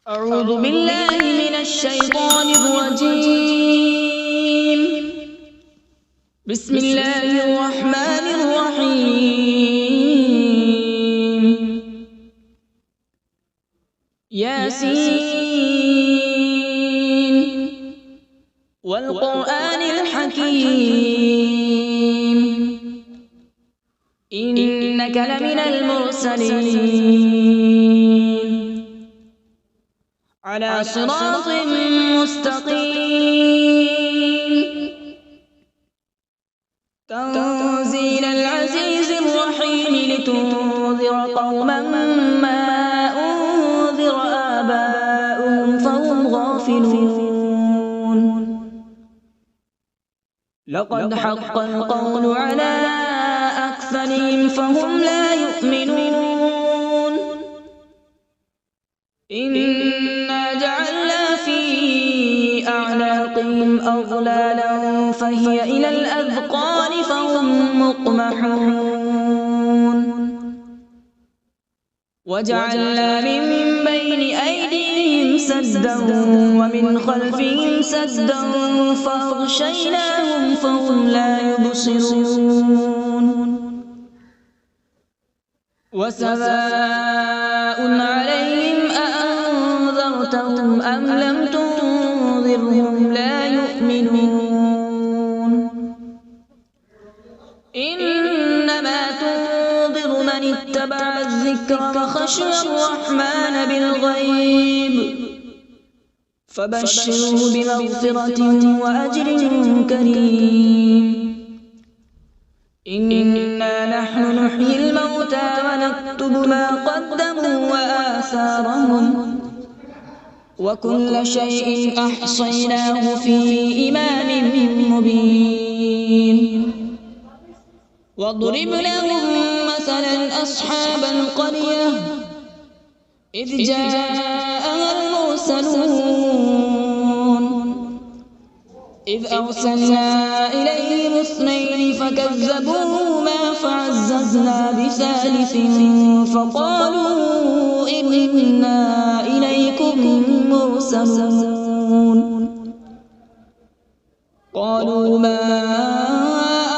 أعوذ بالله من الشيطان الرجيم. بسم الله الرحمن الرحيم. ياسين والقرآن الحكيم إنك لمن المرسلين على صراط مستقيم. تنزيل العزيز الرحيم لتنذر قوما ما أنذر آباؤهم فهم غافلون. لقد حق القول على أكثرهم فهم لا يؤمنون. إنا جعلنا في أعناقهم أغلالا فهي إلى الأذقان فهم مقمحون. وجعلنا من بين أيديهم سدا ومن خلفهم سدا فأغشيناهم فهم لا يبصرون. وسواء عليهم أأنذرتهم أم لم تنذرهم لا يؤمنون. إنما تنذر من اتبع الذكر وخشي الرحمن بالغيب فبشره بمغفرة وأجر كريم. إنا نحن نحيي الموتى ونكتب ما قدموا وآثارهم وكل شيء أحصيناه في إمام مبين. واضرب لهم مثلا أصحاب القرية إذ جاءها المرسلون إذ أرسلنا إليهم اثنين فكذبوهما فعززنا بثالث فقالوا إنا إليكم مرسلون. قالوا ما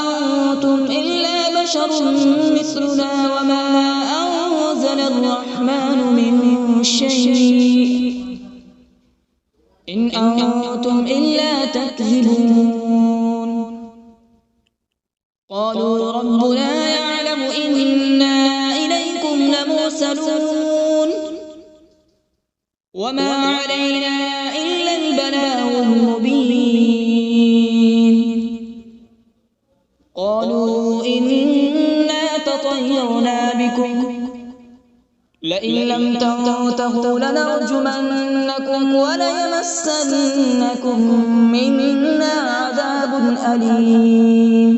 أنتم إلا بشر مثلنا وما أنزل الرحمن من شيء إن أنتم إلا تكذبون. قالوا ربنا يعلم إنا إليكم لمرسلون وما علينا إلا البلاغ المبين. قالوا إنا تطيرنا بكم لئن لم تنتهوا لنرجمنكم وليمسنكم منا عذاب أليم.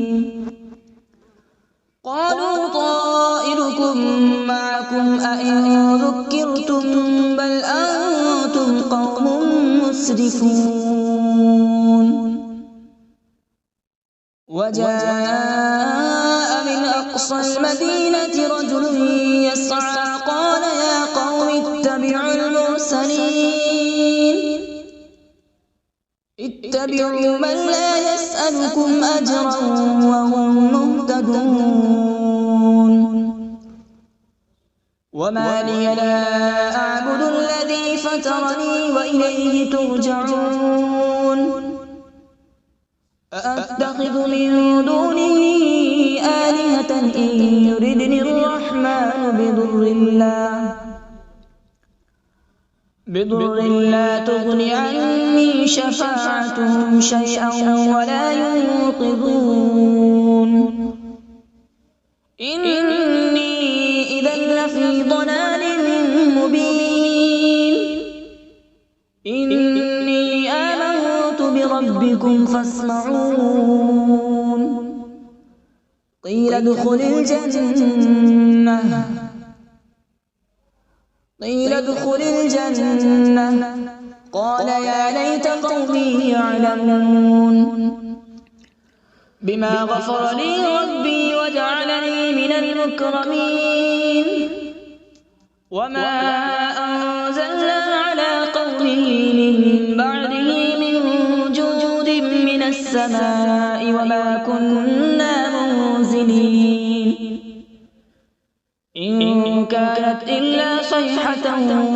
قالوا طائركم معكم أئن ذكرتم بل أنتم قوم مسرفون. وجاء من أقصى المدينة رجل يسعى قال يا قوم اتبعوا المرسلين اتبعوا من لا يسألكم أجرا وهم مهتدون. وما لي لا أعبد الذي فطرني وإليه ترجعون. أأتخذ من دونه آلهة إن يردني الرحمن بضر لا تغن عني شفاعتهم شيئا ولا ينقذون. إني إذا لفي ضلال مبين. إني آمنت بربكم فاسمعون. قيل ادخل الجنة قال يا ليت قومي يعلمون. بما غفر لي ربي وجعلني من المكرمين. وما أنزلنا على السماء وما كنا منزلين إن كانت إلا صيحة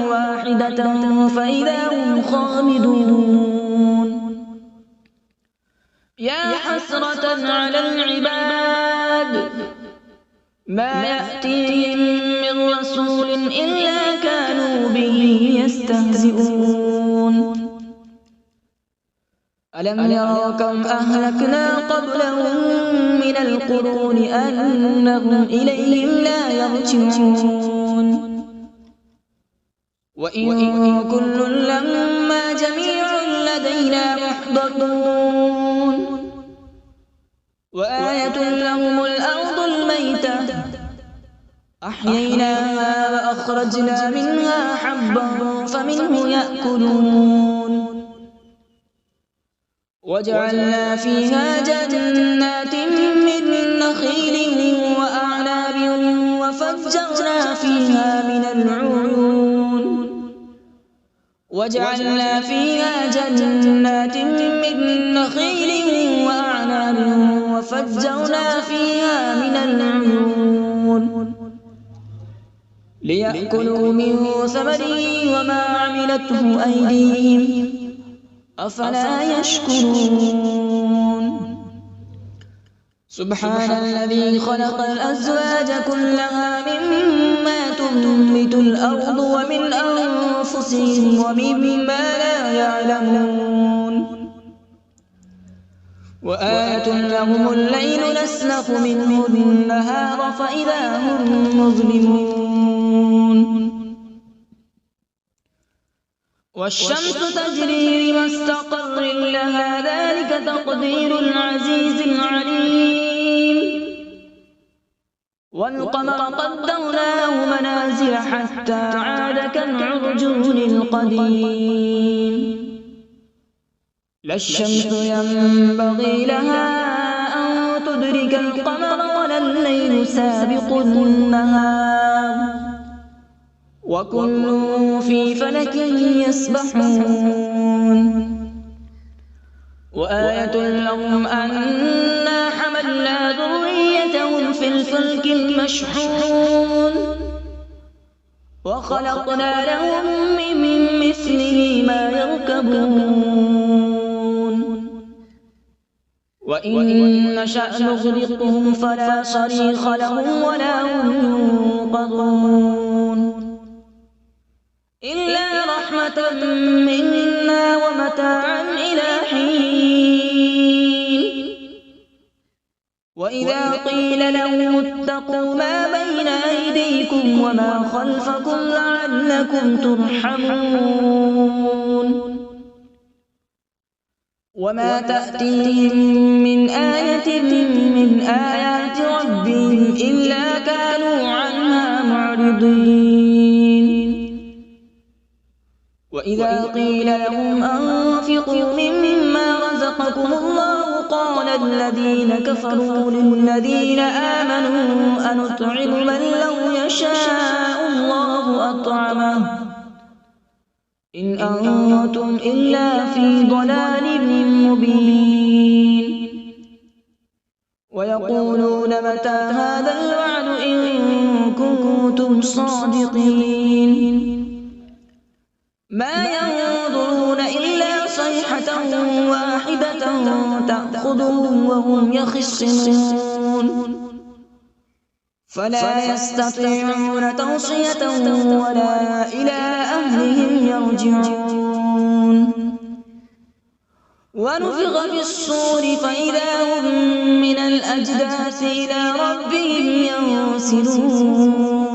واحدة فإذا هم خامدون يا حسرة على العباد ما يأتيهم من رسول إلا كانوا به يستهزئون ألم يروا كم أهلكنا قبلهم من القرون أنهم إليهم لا يرجعون وإن كل لما جميع لدينا محضرون وآية لهم الأرض الميتة أحييناها وأخرجنا منها حبا فمنه يأكلون وجعلنا فيها جنات من نخيل وأعناب وفجرنا فيها من العيون وجعلنا فيها جنات من نخيل وأعناب وفجرنا فيها من العيون ليأكلوا من ثمره وما عملته أيديهم أفلا يشكرون سبحان الذي خلق الأزواج كلها مما تنبت الأرض ومن أنفسهم ومما لا يعلمون وآية لهم الليل نسلخ منه النهار فإذا هم مظلمون والشمس تجري لمستقر لها ذلك تقدير العزيز العليم والقمر قدرناه منازل حتى عاد كالعرجون القديم لا الشمس ينبغي لها أن تدرك القمر ولا الليل سابق النهار وكل في فلك يسبحون وآية لهم أنا حملنا ذريتهم في الفلك المشحون وخلقنا لهم من مثله ما يركبون وإن نشأ نغرقهم فلا صريخ لهم ولا هم ينقذون إلا رحمة منا ومتاعا إلى حين وإذا قيل لهم اتقوا ما بين أيديكم وما خلفكم لعلكم ترحمون وما تأتيهم من آية من آيات ربهم إلا كانوا عنها معرضين وإذا قيل لهم أنفقوا مما رزقكم الله قال الذين كفروا للذين آمنوا أنطعم من لو يشاء الله أطعمه إن أنتم إلا في ضلال مبين ويقولون متى هذا الوعد إن كنتم صادقين ما ينظرون إلا صيحة واحدة تأخذهم وهم يخصمون فلا يستطيعون توصية ولا إلى أهلهم يرجعون ونفخ في الصور فإذا هم من الأجداث إلى ربهم ينسلون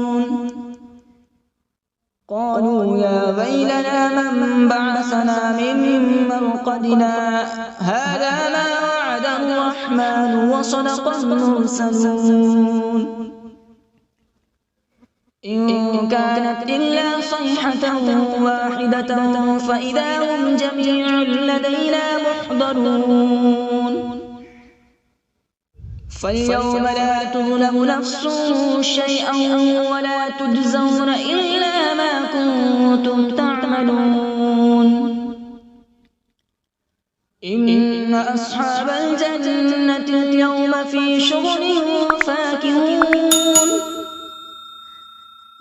قالوا يا ويلنا من بعثنا من مرقدنا هذا ما وعد الرحمن وصدق المرسلون إن كانت إلا صيحة واحدة فإذا هم جميع لدينا محضرون فاليوم لا تظلم نفس شيئا ولا تجزون إلا ما كنتم تعملون إن أصحاب الجنة اليوم في شغل فاكهون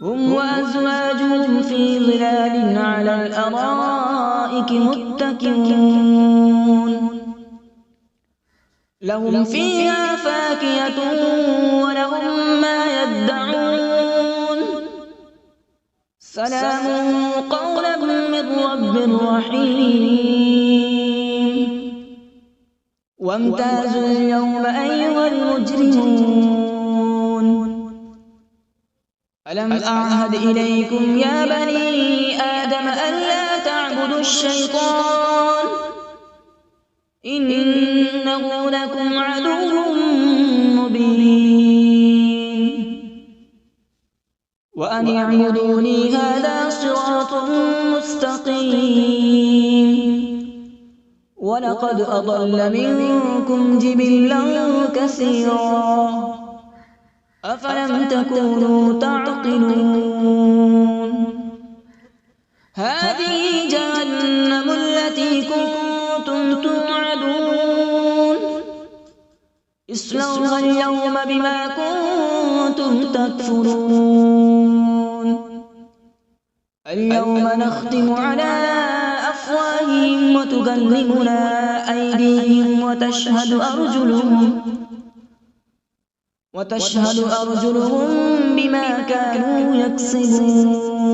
هم وأزواجهم في ظلال على الأرائك متكئون لهم فيها فاكهة ولهم ما يدعون سلام قولا من رب رحيم وامتازوا اليوم أيها المجرمون ألم أعهد إليكم يا بني آدم ألا تعبدوا الشيطان إنه لكم عدو مبين وأن اعبدوني هذا صراط مستقيم ولقد أضل منكم جبلا كثيرا أفلم تكونوا تعقلون هذه جهنم التي كنتم توعدون اصلوها اليوم بما كنتم تكفرون اليوم نختم على أفواههم وتكلمنا أيديهم وتشهد أرجلهم بما كانوا يكسبون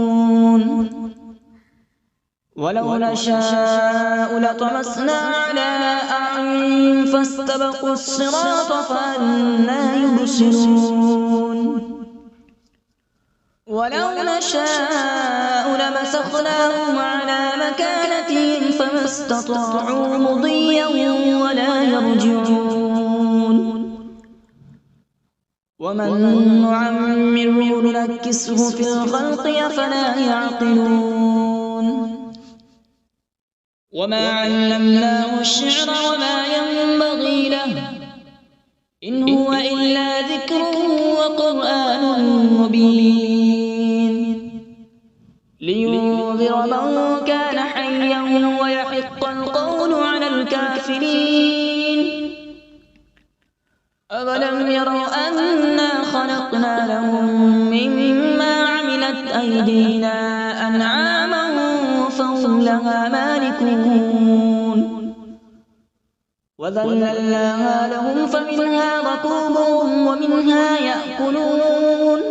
ولو نشاء لطمسنا على أعينهم فاستبقوا الصراط فأنى يبصرون ولو نشاء لمسخناهم على مكانتهم فما استطاعوا مضيا ولا يرجعون ومن نعمره ننكسه في الخلق أفلا يعقلون وما علمناه الشعر وما ينبغي له إن هو إلا ذكر وقرآن مبين لينذر من كان حيا ويحق القول على الكافرين أولم يروا أنا خلقنا لهم مما عملت أيدينا أنعاما فهم لها مالكون وذللناها لهم فمنها ركوبهم ومنها يأكلون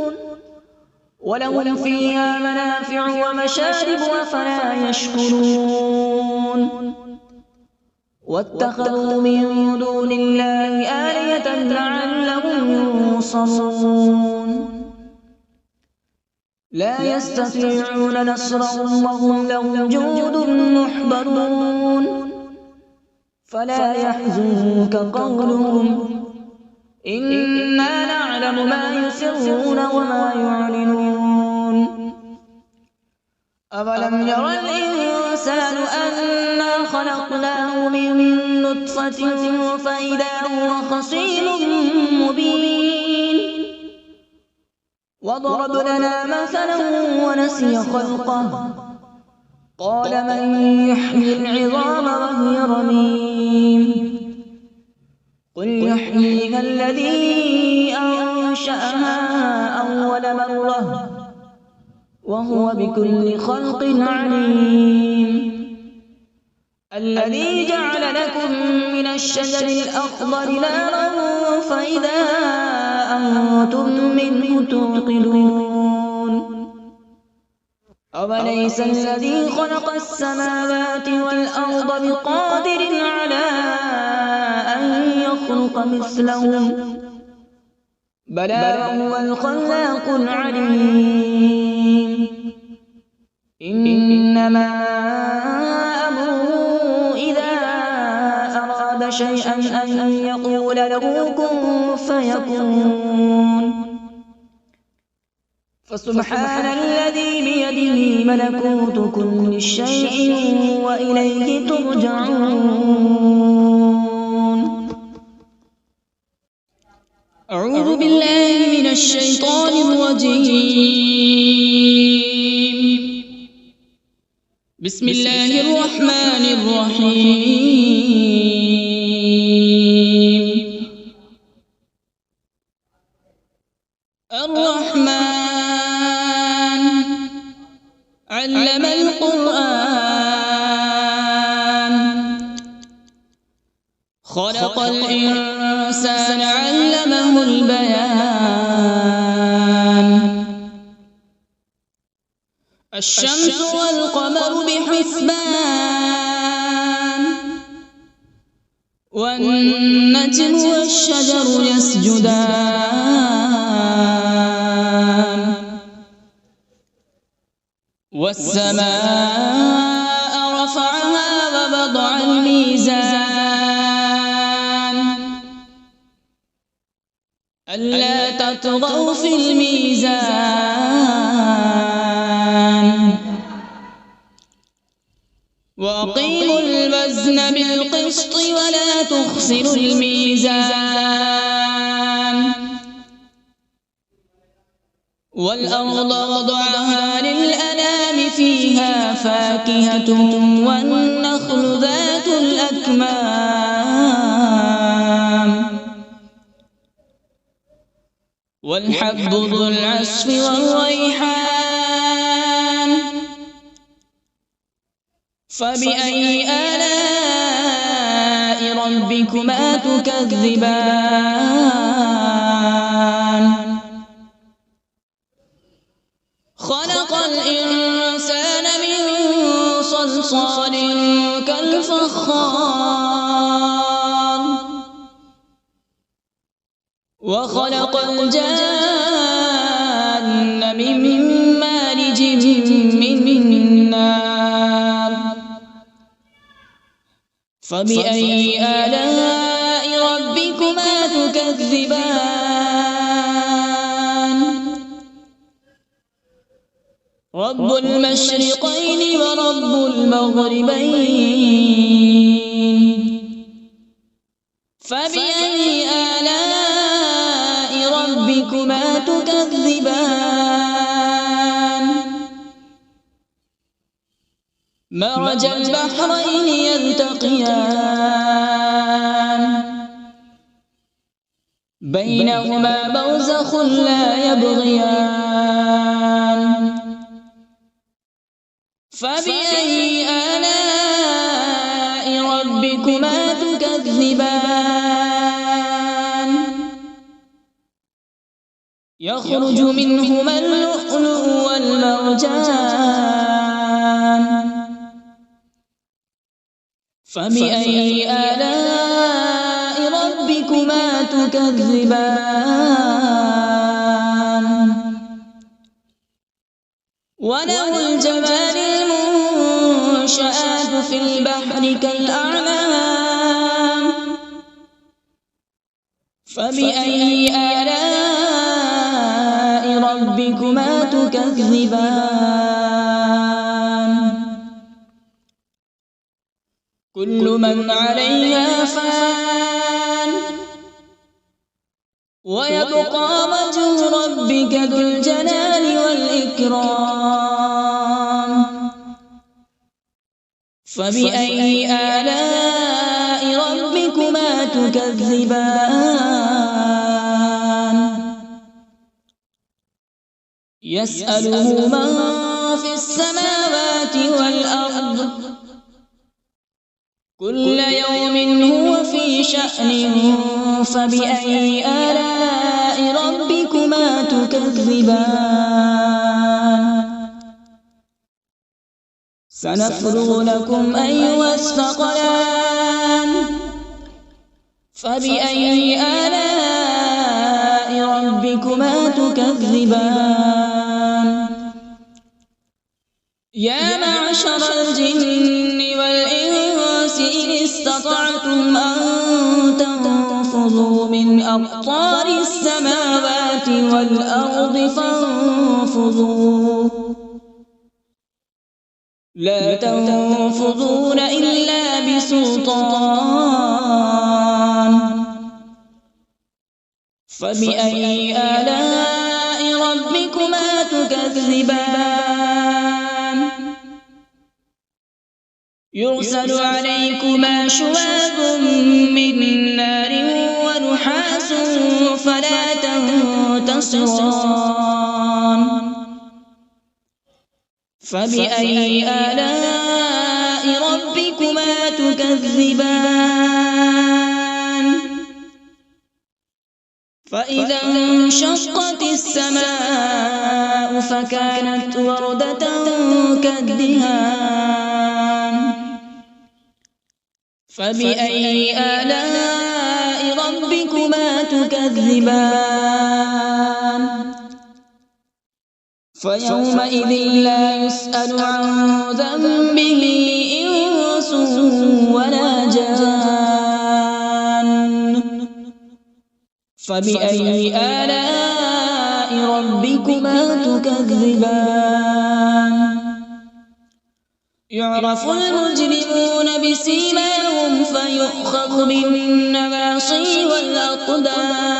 ولهم فيها منافع ومشارب أفلا يشكرون واتخذوا من دون الله آلهة لعلهم ينصرون لا يستطيعون نصرهم وهم لهم جند محضرون فلا يحزنك قولهم إنا نعلم ما يسرون وما يعلنون أولم ير الإنسان أنا خلقناه من نطفة فإذا هو خصيم مبين وضرب لنا مثلا ونسي خلقه قال من يحيي العظام وهي رميم قل يحييها الذي أنشأها أول مرة وهو بكل خلق عليم الذي جعل لكم من الشجر الأخضر نارا فإذا أنتم منه توقدون أوليس الذي خلق السماوات والأرض بقادر على أن يخلق مثلهم بلى وهو الخلاق العليم إنما أمره إذا أراد شيئا أن يقول له كن فيكون فسبحان الذي بيده ملكوت كل شيء وإليه ترجعون أعوذ بالله من الشيطان الرجيم بسم الله الرحمن الرحيم. الرحمن علم القرآن، خلق الإنسان علمه البيان. الشمس والقمر بحسبان، والنجم والشجر يسجدان. والسماء رفعها ووضع الميزان، ألا تطغوا في الميزان. وأقيموا الوزن بالقسط ولا تخسروا الميزان. والأرض وضعها للأنام، فيها فاكهة والنخل ذات الأكمام، والحب ذو العصف والريحان. فبأي آلاء ربكما تكذبان؟ خلق الإنسان من صلصال كالفخار، وخلق الجان من مارج من نار. فبأي آلاء ربكما تكذبان؟ رب المشرقين ورب المغربين. فبأي آلاء ربكما تكذبان؟ مرج البحرين يلتقيان، بينهما برزخ لا يبغيان. فبأي آلاء ربكما تكذبان؟ يخرج منهما اللؤلؤ والمرجان. فبأي آلاء ربكما تكذبان؟ وله الجوار المنشآت في البحر كالأعلام. فبأي آلاء ربكما تكذبان؟ كل من عليها فان، ويبقى وجه ربك ذو الجلال والإكرام. فبأي آلاء ربكما تكذبان؟ يسأله من في السماوات والأرض، كل يوم هو في شأن. فبأي آلاء ربكما تكذبان؟ سنفرغ لكم أيها الثقلان. فبأي آلاء ربكما تكذبان؟ يا معشر الجن والإنس إن استطعتم أن تنفذوا من أقطار السماوات والأرض فانفذوا، لا تنفذون إلا بسلطان. فبأي آلاء ربكما تكذبان؟ يرسل عليكما شواظ من نار ونحاس فلا تنتصران فبأي آلاء ربكما تكذبان فإذا انشقت السماء فكانت وردة كالدهان فبأي آلاء ربكما تكذبان فيومئذ لا يسأل عن ذنبه إنس ولا جان فبأي آلاء ربكما تكذبان يعرف المجرمون بسيماهم فيؤخذ بالنواصي والأقدام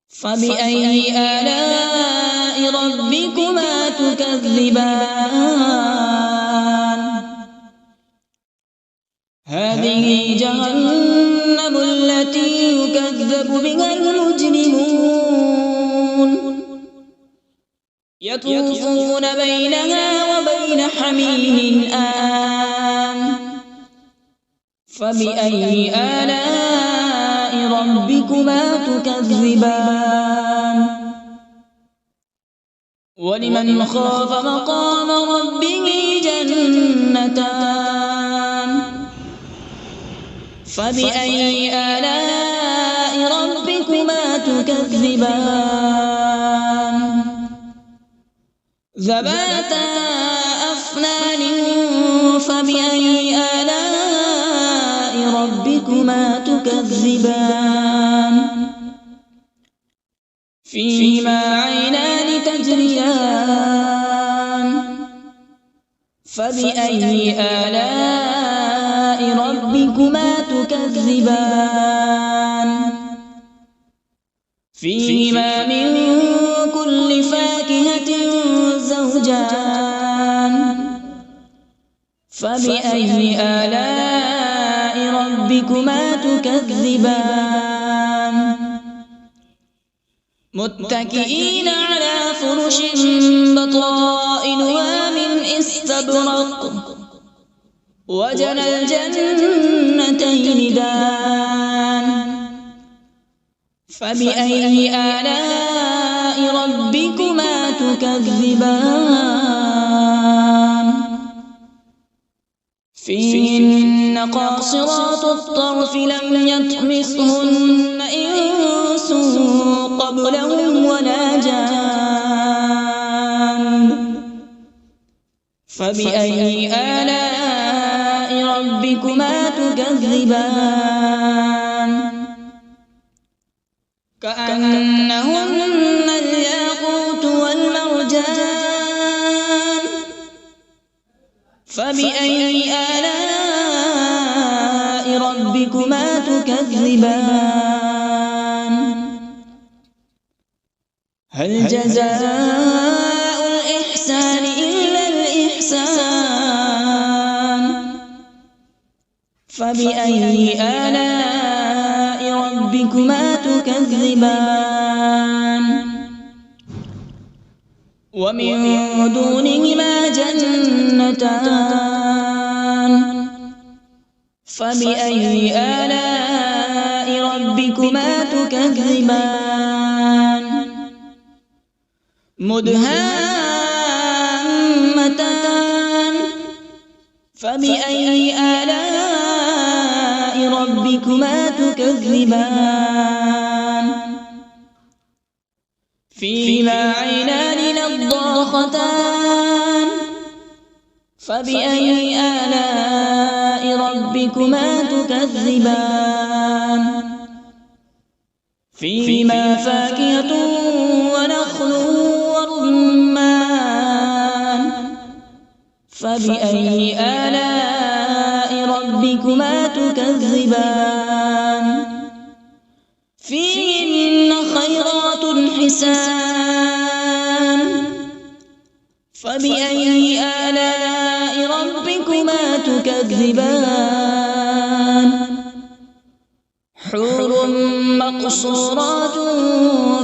فبأي آلاء ربكما تكذبان هذه جهنم التي يكذب بها المجرمون يطوفون بينها وبين حميم آن فبأي آلاء ربكما تكذبان ولمن خاف مقام ربه جنتان فبأي آلاء ربكما تكذبان ذواتا أفنان فبأي آلاء ربكما تكذبان فيهما عينان تجريان فبأي آلاء ربكما تكذبان فيهما من كل فاكهة زوجان فبأي آلاء ربكما تكذبان متكئين على فرش بطائنها من استبرق وجنى الجنتين دان فبأي آلاء ربكما تكذبان فيهن قاصرات الطرف لم يطمثهن إنس قبلهم ولا جان فبأي آلاء ربكما تكذبان كأنهن الياقوت والمرجان فبأي آلاء ربكما تكذبان هل جزاء الإحسان إلا الإحسان فبأي آلاء ربكما تكذبان ومن دونهما جنتان فبأي آلاء ربكما تكذبان مدهامتان فبأي آلاء ربكما تكذبان فيهما عينان نضاختان فبأي آلاء ربكما تكذبان فيهما فاكهة ونخل ورمان فبأي آلاء ربكما تكذبان فيهن خيرات حسان فبأي آلاء ربكما تكذبان حور مقصورات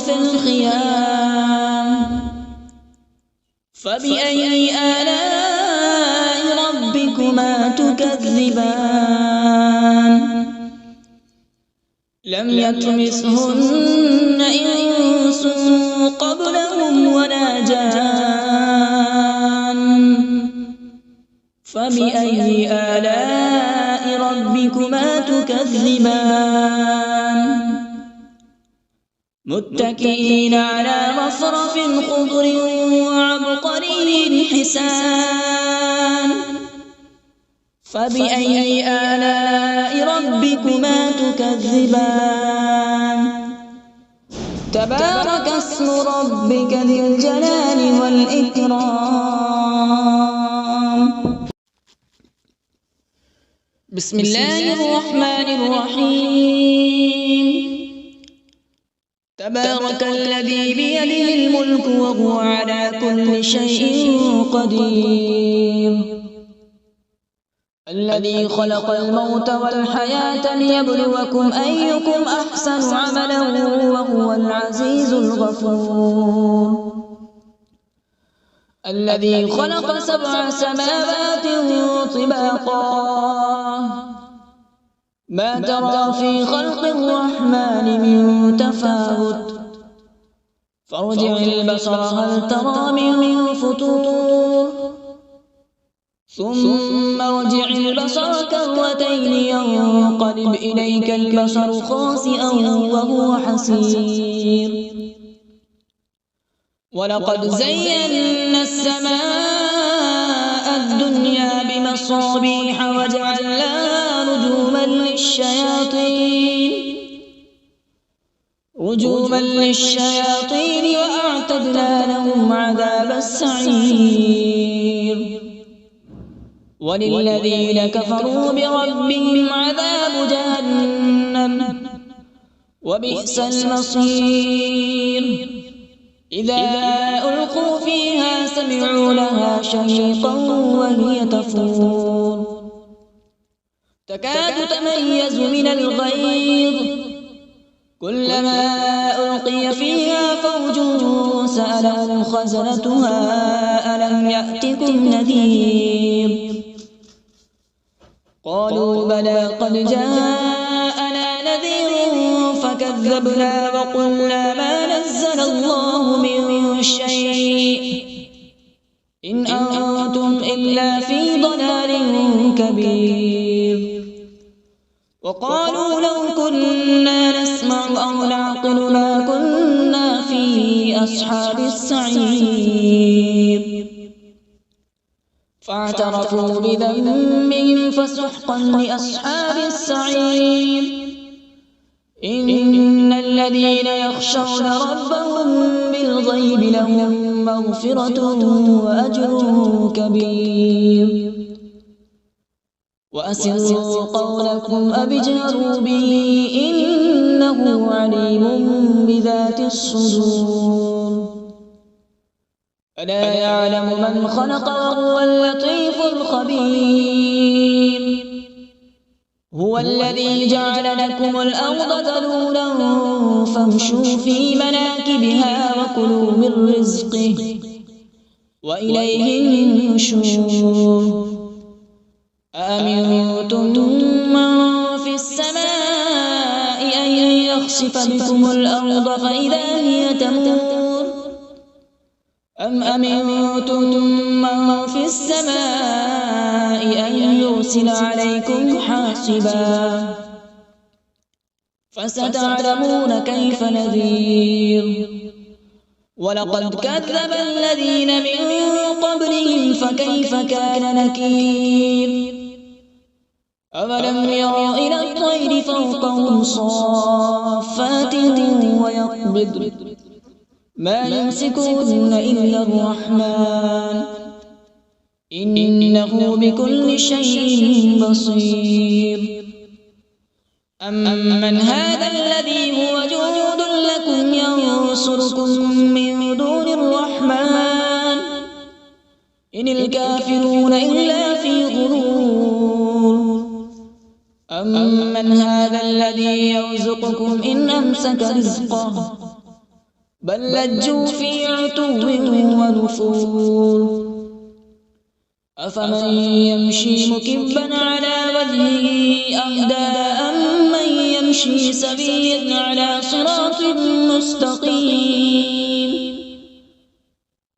في الخيام فبأي آلاء ربكما تكذبان لم يطمثهن إنس قبلهم ولا جان فبأي آلاء ربكما تكذبان متكئين على رفرف خضر وعبقري حسان فبأي آلاء ربكما تكذبان تبارك اسم ربك ذي الجلال والإكرام بسم الله الرحمن الرحيم تبارك الذي بيده الملك وهو على كل شيء قدير الذي خلق الموت والحياة ليبلوكم أيكم أحسن عملا وهو العزيز الغفور الذي خلق 7 سماوات طباقا ما ترى في خلق الرحمن من تفاوت فارجع البصر هل ترى من فطور ثم ارجع البصر كرتين ينقلب إليك البصر خاسئا وهو حسير ولقد زينا السماء الدنيا بمصابيح وجعلناها رجوما للشياطين وأعتدنا لهم عذاب السعير وللذين كفروا بربهم عذاب جهنم وبئس المصير إذا ألقوا فيها سمعوا لها شهيقا وهي تفور تكاد تميز من الغيظ كلما ألقي فيها فوج سألهم خزنتها ألم يأتكم نذير قالوا بلى قد جاءنا نذير فكذبنا وقلنا ما نزل الله من شيء إن أنتم إلا في ضلال كبير وقالوا لو كنا نسمع أو نعقل ما كنا في أصحاب السعير فاعترفوا بذنبهم فسحقا لأصحاب السعير إن الذين يخشون ربهم بالغيب لهم مغفرة وأجر كبير وأسروا قولكم أو اجهروا به إنه عليم بذات الصدور ألا يعلم من خلق وهو اللطيف الخبير هو الذي جعل لكم الأرض ذلولا فامشوا في مناكبها وكلوا من رزقه وإليه النشور أأمنتم من في السماء أن يخسف بكم الأرض فإذا هي تمور أم أمنتم من في السماء أن يرسل عليكم حاصبا فستعلمون كيف نذير ولقد كذب الذين من قبلهم فكيف كان نكير أولم يروا إلى الطير فوقهم صافات ويقبض ما يمسكهن إلا الرحمن إنه بكل شيء بصير أمن هذا الذي هو جند لكم ينصركم من دون الرحمن إن الكافرون إلا في غرور أمن هذا الذي يرزقكم إن أمسك رزقه بل لجوا في عتو ونفور أفمن يمشي مكبا على وجهه أهدى أمن يمشي سويا على صراط مستقيم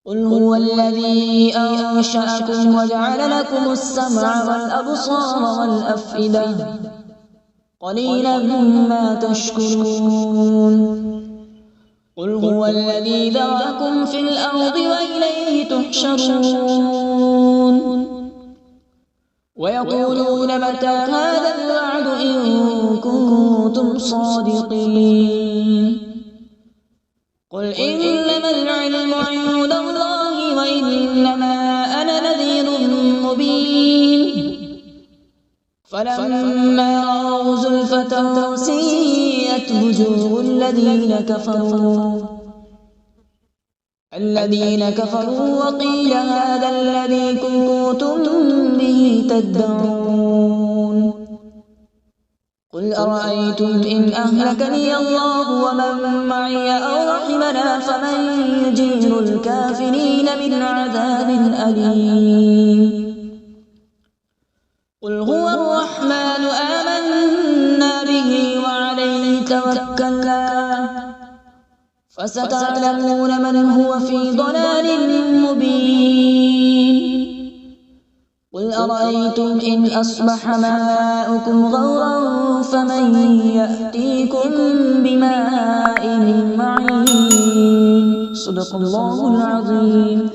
قل هو الذي أنشأكم وجعل لكم السمع والأبصار والأفئدة قليلا ما تشكرون قل هو الذي ذرأكم في الأرض وإليه تحشرون ويقولون متى هذا الوعد إن كنتم صادقين قل إنما العلم عند الله وإنما أنا نذير مبين فلما رأوا زلفة سيئت وجوه الذين كفروا وقيل هذا الذي كنتم به تدعون قل أرأيتم إن أهلكني الله ومن معي أو رحمنا فمن يجير الكافرين من عذاب أليم قل هو الرحمن آمنا به وعليه توكلنا فستعلمون من هو في ضلال مبين قل أرأيتم إن أصبح ماؤكم غورا فمن يأتيكم بماء معين صدق الله العظيم.